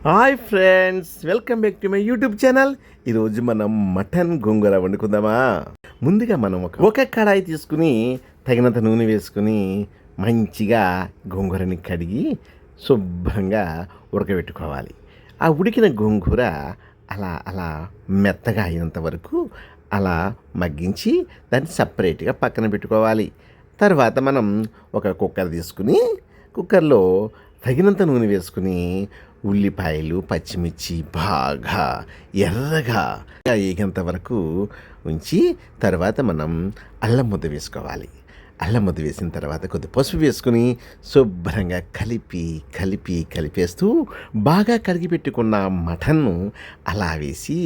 Hi friends, welcome back to my YouTube channel. ఈరోజు మనం mutton గోంగూర వండుకుందామా. ముందుగా మనం ఒక కడాయి తీసుకుని తగినంత నూనె వేసుకుని మంచిగా గోంగూరని కడిగి శుభ్రంగా ఉడకబెట్టుకోవాలి. ఆ ఉడికిన గోంగూర అలా అలా మెత్తగా అయినంత వరకు అలా మగ్గించి దాన్ని సపరేట్గా పక్కన పెట్టుకోవాలి. తర్వాత మనం ఒక కుక్కర్ తీసుకుని కుక్కర్లో తగినంత నూనె వేసుకుని ఉల్లిపాయలు పచ్చిమిర్చి బాగా ఎర్రగా వేగేంత వరకు ఉంచి తర్వాత మనం అల్లం ముద్ద వేసుకోవాలి. అల్లం ముద్ద వేసిన తర్వాత కొద్ది పసుపు వేసుకుని శుభ్రంగా కలిపేస్తూ బాగా కడిగి పెట్టుకున్న మటన్ను అలా వేసి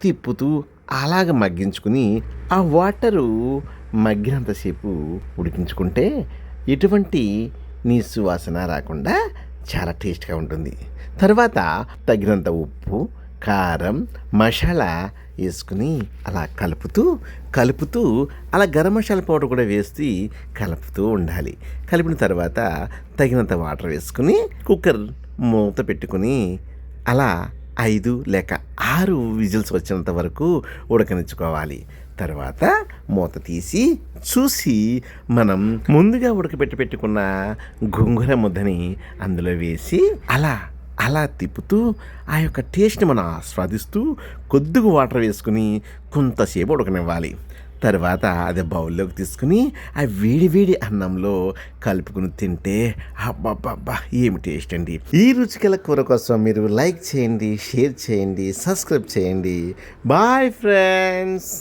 తిప్పుతూ అలాగ మగ్గించుకుని ఆ వాటరు మగ్గినంతసేపు ఉడికించుకుంటే ఎటువంటి నీసు వాసన రాకుండా చాలా టేస్ట్గా ఉంటుంది. తర్వాత తగినంత ఉప్పు, కారం, మసాలా వేసుకుని అలా కలుపుతూ అలా గరం మసాలా పౌడర్ కూడా వేసి కలుపుతూ ఉండాలి. కలిపిన తర్వాత తగినంత వాటర్ వేసుకుని కుక్కర్ మూత పెట్టుకుని అలా 5 లేక 6 విజిల్స్ వచ్చినంత వరకు ఉడకనిచ్చుకోవాలి. తర్వాత మూత తీసి చూసి మనం ముందుగా పెట్టుకున్న గోంగూర ముద్దని అందులో వేసి అలా తిప్పుతూ ఆ యొక్క టేస్ట్ని మనం ఆస్వాదిస్తూ కొద్దిగా వాటర్ వేసుకుని కొంతసేపు ఉడకనివ్వాలి. తర్వాత అదే బౌల్లోకి తీసుకుని ఆ వేడి అన్నంలో కలుపుకుని తింటే అబ్బబ్బబ్బా ఏమి టేస్ట్ అండి. ఈ రుచికల కూర కోసం మీరు లైక్ చేయండి, షేర్ చేయండి, సబ్స్క్రైబ్ చేయండి. Bye friends.